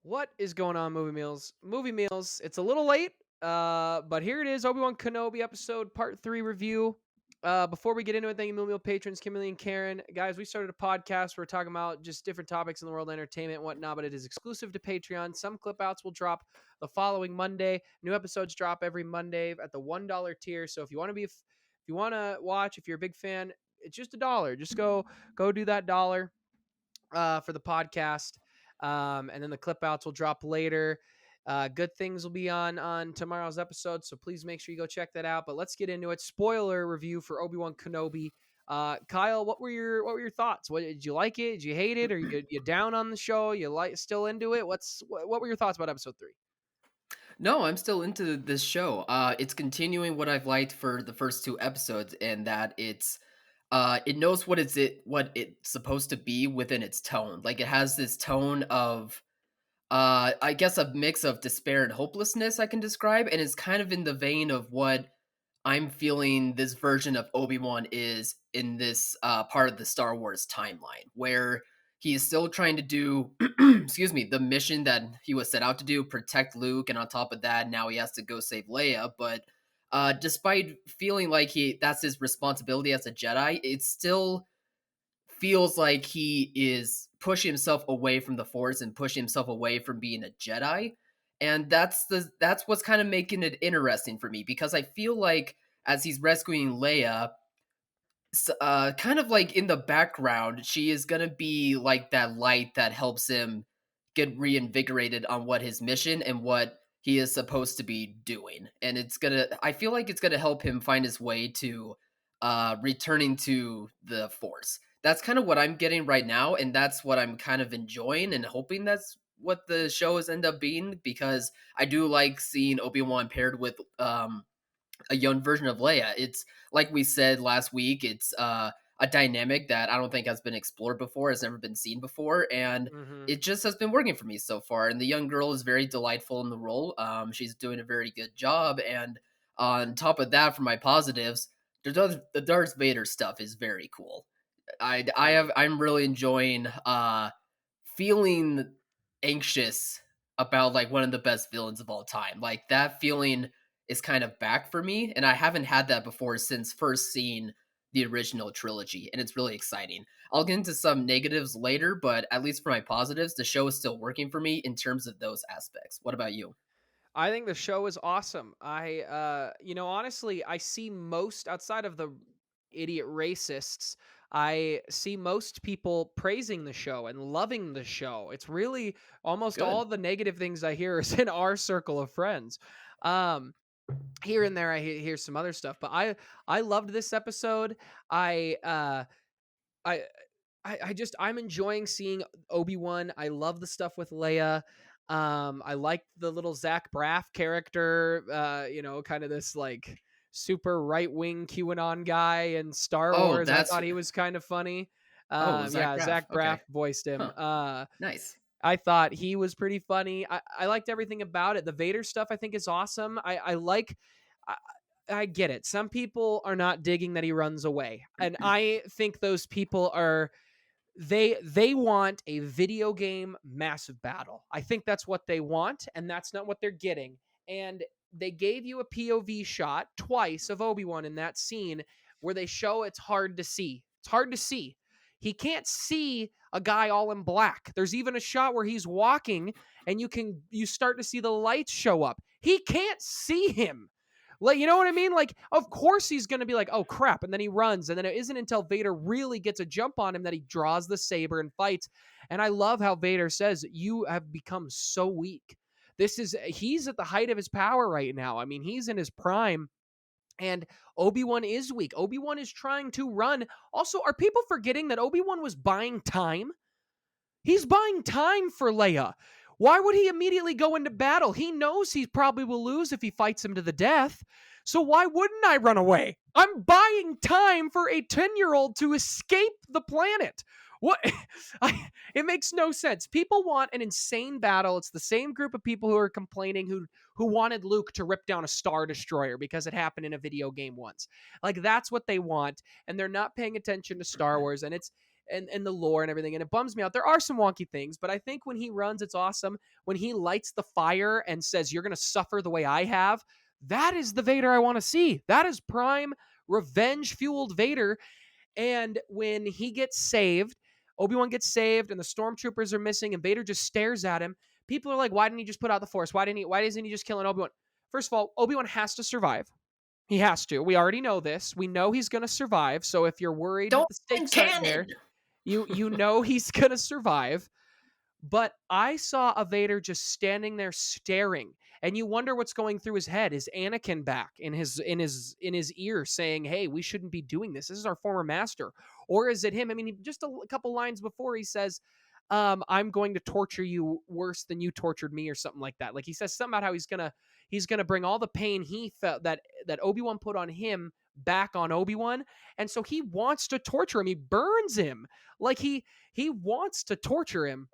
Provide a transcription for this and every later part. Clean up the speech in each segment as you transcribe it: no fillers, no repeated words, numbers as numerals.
What is going on, Movie Meals? Movie Meals. It's a little late, but here it is. Obi-Wan Kenobi episode part 3 review. Before we get into it, thank you, Movie Meal patrons Kimberly and Karen. Guys, we started a podcast. We're talking about just different topics in the world of entertainment and whatnot, but it is exclusive to Patreon. Some clip outs will drop the following Monday. New episodes drop every Monday at the $1 tier. So if you want to watch, if you're a big fan, it's just $1. Just go do that dollar for the podcast. And then the clip outs will drop later. Good things will be on tomorrow's episode, so please make sure you go check that out. But let's get into it. Spoiler review for Obi-Wan Kenobi. Kyle, what were your thoughts? What did you like it? Did you hate it? Are you down on the show? You still into it? What were your thoughts about episode 3? No, I'm still into this show. It's continuing what I've liked for the first two episodes, and that it knows what it's supposed to be within its tone. Like it has this tone of I guess a mix of despair and hopelessness I can describe, and it's kind of in the vein of what I'm feeling this version of Obi-Wan is in this part of the Star Wars timeline, where he is still trying to do, excuse me, the mission that he was set out to do, protect Luke, and on top of that, now he has to go save Leia. But despite feeling like that's his responsibility as a Jedi, it still feels like he is pushing himself away from the Force and pushing himself away from being a Jedi. And that's what's kind of making it interesting for me, because I feel like as he's rescuing Leia, kind of like in the background, she is gonna be like that light that helps him get reinvigorated on what his mission and what he is supposed to be doing. And I feel like it's gonna help him find his way to returning to the Force. That's kind of what I'm getting right now, and that's what I'm kind of enjoying and hoping that's what the show is end up being, because I do like seeing Obi-Wan paired with a young version of Leia. It's like we said last week, it's a dynamic that I don't think has been explored before, has never been seen before, and Mm-hmm. it just has been working for me so far. And the young girl is very delightful in the role. She's doing a very good job, and on top of that, for my positives, the Darth Vader stuff is very cool. I'm really enjoying feeling anxious about like one of the best villains of all time. Like that feeling is kind of back for me, and I haven't had that before since first seeing the original trilogy, and it's really exciting. I'll get into some negatives later, but at least for my positives, the show is still working for me in terms of those aspects. What about you? I think the show is awesome. Honestly, I see most outside of the idiot racists. I see most people praising the show and loving the show. It's really almost all Good. the negative things I hear is in our circle of friends. Um, Here and there, I hear some other stuff, but I loved this episode. I uh, I I'm enjoying seeing Obi-Wan. I love the stuff with Leia. I like the little Zach Braff character, kind of this like super right-wing QAnon guy in Star Oh, Wars. I that's thought he was kind of funny. Zach Yeah, Braff. Zach Braff Okay. voiced him. Huh. Nice. I thought he was pretty funny. I liked everything about it. The Vader stuff I think is awesome. I, I get it. Some people are not digging that he runs away. And I think those people are they want a video game massive battle. I think that's what they want, and that's not what they're getting. And they gave you a POV shot twice of Obi-Wan in that scene where they show it's hard to see. It's hard to see. He can't see a guy all in black. There's even a shot where he's walking and you start to see the lights show up. He can't see him. Like, you know what I mean? Like, of course he's going to be like, oh crap. And then he runs. And then it isn't until Vader really gets a jump on him that he draws the saber and fights. And I love how Vader says, you have become so weak. He's at the height of his power right now. I mean, he's in his prime. And Obi-Wan is weak. Obi-Wan is trying to run. Also, are people forgetting that Obi-Wan was buying time? He's buying time for Leia. Why would he immediately go into battle? He knows he probably will lose if he fights him to the death. So why wouldn't I run away? I'm buying time for a 10-year-old to escape the planet. What? It makes no sense. People want an insane battle. It's the same group of people who are complaining who wanted Luke to rip down a Star Destroyer because it happened in a video game once. Like that's what they want, and they're not paying attention to Star Wars. And and the lore and everything, and it bums me out. There are some wonky things, but I think when he runs, it's awesome. When he lights the fire and says, "You're going to suffer the way I have," that is the Vader I want to see. That is prime revenge fueled Vader. And when he gets saved, Obi-Wan gets saved, and the stormtroopers are missing, and Vader just stares at him. People are like, "Why didn't he just put out the Force? Why isn't he just killing Obi-Wan?" First of all, Obi-Wan has to survive. He has to. We already know this. We know he's going to survive. So if you're worried that Don't the mind stakes aren't there, canon. you know he's going to survive. But I saw a Vader just standing there staring, and you wonder what's going through his head. Is Anakin back in his ear saying, "Hey, we shouldn't be doing this. This is our former master," or is it him? I mean, just a couple lines before he says, "I'm going to torture you worse than you tortured me," or something like that. Like he says something about how he's gonna bring all the pain he felt that Obi-Wan put on him back on Obi-Wan, and so he wants to torture him. He burns him like he wants to torture him.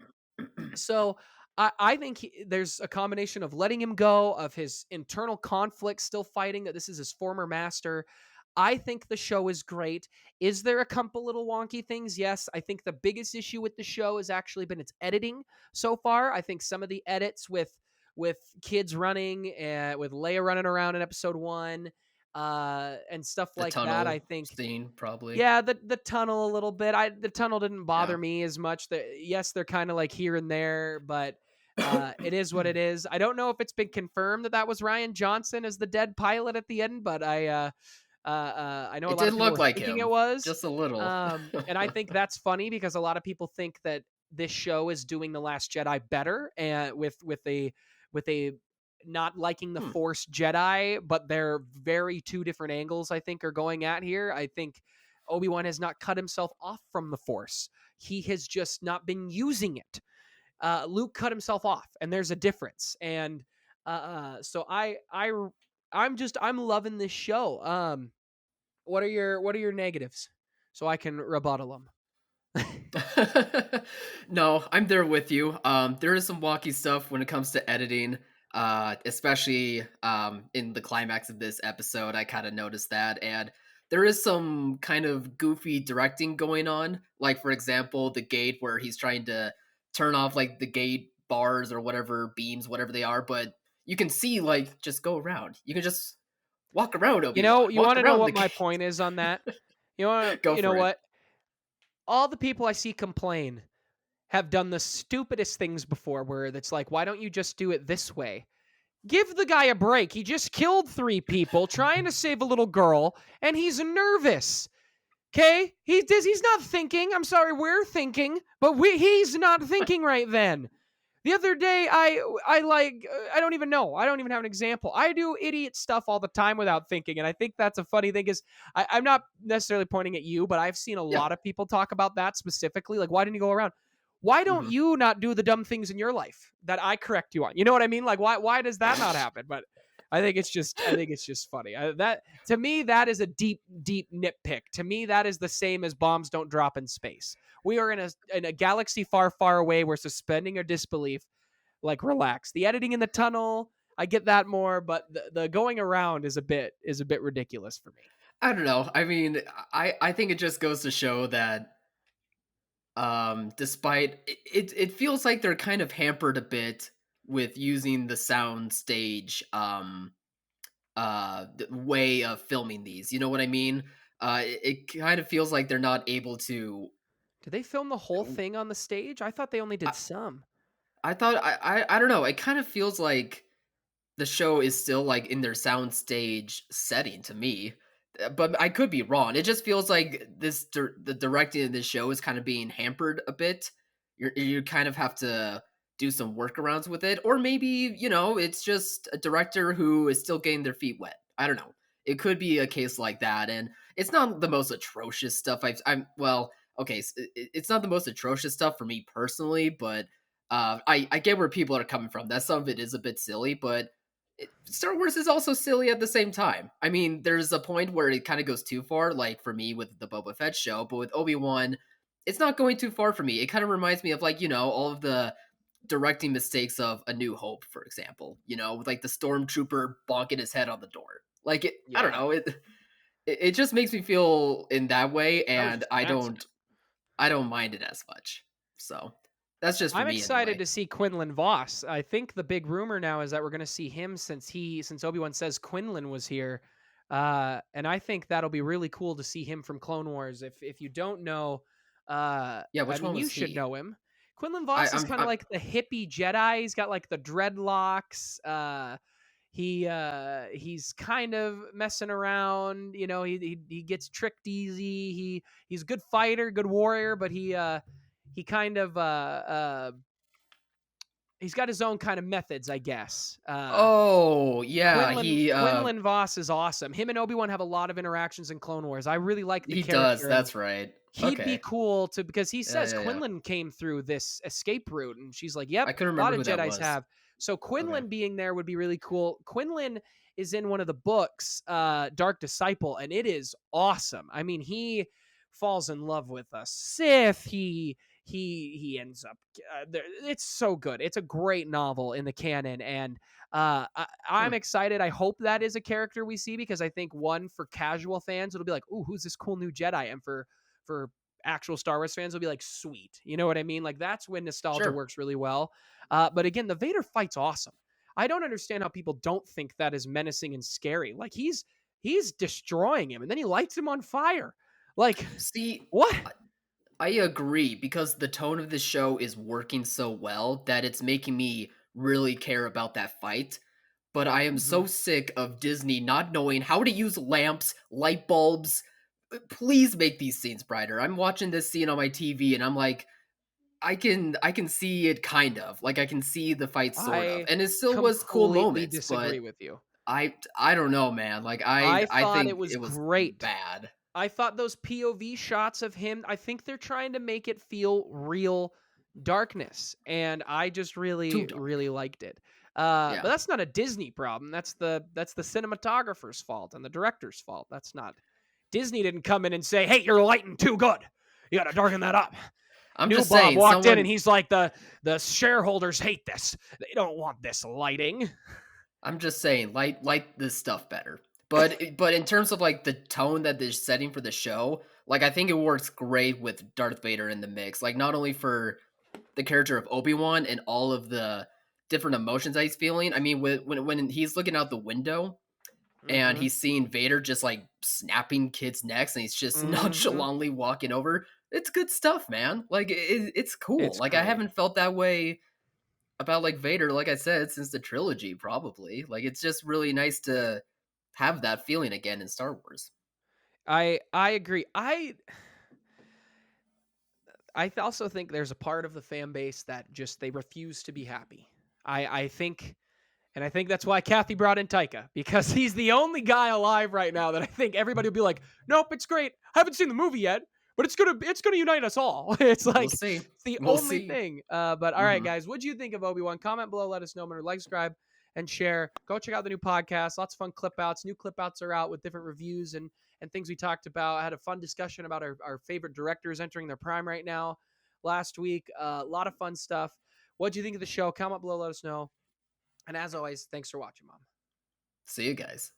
So I think there's a combination of letting him go, of his internal conflict, still fighting that this is his former master. I think the show is great. Is there a couple little wonky things? Yes. I think the biggest issue with the show has actually been its editing so far. I think some of the edits with kids running, with Leia running around in episode one, and stuff The like that. I tunnel think scene, probably. yeah, the tunnel a little bit. The tunnel didn't bother Yeah. me as much. Yes, they're kind of like here and there, but it is what it is. I don't know if it's been confirmed that was Ryan Johnson as the dead pilot at the end, but I know a It lot did of people look were like thinking it him, was. just a little. And I think that's funny because a lot of people think that this show is doing The Last Jedi better, and with a not liking the Hmm. Force Jedi, but they're very two different angles I think are going at here. I think Obi-Wan has not cut himself off from the Force. He has just not been using it. Luke cut himself off, and there's a difference. And so I'm loving this show. What are your negatives, so I can rebuttal them? No, I'm there with you. There is some wonky stuff when it comes to editing, especially in the climax of this episode. I kind of noticed that, and there is some kind of goofy directing going on. Like, for example, the gate where he's trying to turn off like the gate bars or whatever beams, whatever they are, but you can see like just go around. You can just walk around You know, Obi-Wan, you walk want to know around the what my gate. point is on that? Go You know for it. what? All the people I see complain have done the stupidest things before, where it's like, why don't you just do it this way? Give the guy a break. He just killed 3 people trying to save a little girl, and he's nervous. Okay, he's not thinking. I'm sorry, we're thinking, but he's not thinking right then. The other day, I don't even know. I don't even have an example. I do idiot stuff all the time without thinking, and I think that's a funny thing. Is I'm not necessarily pointing at you, but I've seen a Yeah. lot of people talk about that specifically. Like, why didn't you go around? Why don't Hmm. you not do the dumb things in your life that I correct you on? You know what I mean? Like, why does that not happen? But I think it's just funny. That to me, that is a deep, deep nitpick. To me, that is the same as bombs don't drop in space. We are in a galaxy far, far away. We're suspending our disbelief. Like, relax. The editing in the tunnel, I get that more, but the going around is a bit ridiculous for me. I don't know. I mean, I think it just goes to show that despite it feels like they're kind of hampered a bit with using the sound stage way of filming these. You know what I mean? It kind of feels like they're not able to. Did they film the whole thing on the stage? I thought they only did I, some. I thought I don't know. It kind of feels like the show is still like in their soundstage setting to me. But I could be wrong. It just feels like the directing of this show is kind of being hampered a bit. You kind of have to do some workarounds with it, or maybe it's just a director who is still getting their feet wet. I don't know. It could be a case like that, and it's not the most atrocious stuff. I'm well, okay. It's not the most atrocious stuff for me personally, but I get where people are coming from. That some of it is a bit silly, but Star Wars is also silly at the same time. I mean, there's a point where it kind of goes too far, like for me with the Boba Fett show, but with Obi-Wan, it's not going too far for me. It kind of reminds me of like, all of the directing mistakes of A New Hope, for example, with like the stormtrooper bonking his head on the door. Like I don't Yeah, know, it just makes me feel in that way, that was and just an I don't accident. I don't mind it as much. So that's just for I'm me excited anyway. to see Quinlan Voss. I think the big rumor now is that we're going to see him since Obi-Wan says Quinlan was here. And I think that'll be really cool to see him from Clone Wars. If you don't know, Yeah, I which mean one you was should he? know him. Quinlan Voss is kind of I'm like the hippie Jedi. He's got like the dreadlocks. He's kind of messing around. You know, he gets tricked easy. He's a good fighter, good warrior, but he kind of he's got his own kind of methods, I guess. Oh, yeah, Quinlan Voss is awesome. Him and Obi-Wan have a lot of interactions in Clone Wars. I really like the he does, character, and that's right. he'd be Okay. cool to because he Yeah, says yeah, yeah. Quinlan came through this escape route, and she's like, "Yep, I couldn't a lot remember of who that Jedi's was. have." So Okay. Quinlan being there would be really cool. Quinlan is in one of the books, Dark Disciple, and it is awesome. I mean, he falls in love with a Sith. He ends up. It's so good. It's a great novel in the canon, and I'm Hmm, excited. I hope that is a character we see because I think one for casual fans it'll be like, "Ooh, who's this cool new Jedi?" And for actual Star Wars fans will be like, "Sweet," you know what I mean? Like that's when nostalgia sure. works really well. But again, the Vader fight's awesome. I don't understand how people don't think that is menacing and scary. Like he's destroying him, and then he lights him on fire. Like See, what? I agree because the tone of the show is working so well that it's making me really care about that fight. But I am Mm-hmm. so sick of Disney not knowing how to use lamps, light bulbs. Please make these scenes brighter. I'm watching this scene on my TV and I'm like, I can see it kind of. Like I can see the fight sort of. I And it still was cool completely moments, but disagree with you. I don't know, man. Like I I thought think it was it was great. bad. I thought those POV shots of him, I think they're trying to make it feel real darkness. And I just Too really, dark. really liked it. But Yeah. that's not a Disney problem. That's the cinematographer's fault and the director's fault. That's not Disney didn't come in and say, "Hey, you're lighting too good. You got to darken that up." I'm New just Bob saying walked in and someone he's like, the shareholders hate this. They don't want this lighting. I'm just saying, light this stuff better. But in terms of like the tone that they're setting for the show, like I think it works great with Darth Vader in the mix. Like not only for the character of Obi-Wan and all of the different emotions that he's feeling. I mean, when he's looking out the window and Mm-hmm. he's seeing Vader just like snapping kids' necks and he's just Mm-hmm. nonchalantly walking over. It's good stuff, man. Like it's cool. It's Like I great. haven't felt that way about like Vader, like I said, since the trilogy, probably. Like it's just really nice to have that feeling again in Star Wars. I agree. Also think there's a part of the fan base that just they refuse to be happy. I think and I think that's why Kathy brought in Taika because he's the only guy alive right now that I think everybody will be like, "Nope, it's great. I haven't seen the movie yet, but it's gonna unite us all." It's We'll like see. it's the We'll only see. thing. But all right, Hmm. guys, what do you think of Obi-Wan? Comment below, let us know. Remember, like, subscribe, and share. Go check out the new podcast. Lots of fun clip outs. New clip outs are out with different reviews and things we talked about. I had a fun discussion about our favorite directors entering their prime right now last week. A lot of fun stuff. What do you think of the show? Comment below, let us know. And as always, thanks for watching, Mom. See you guys.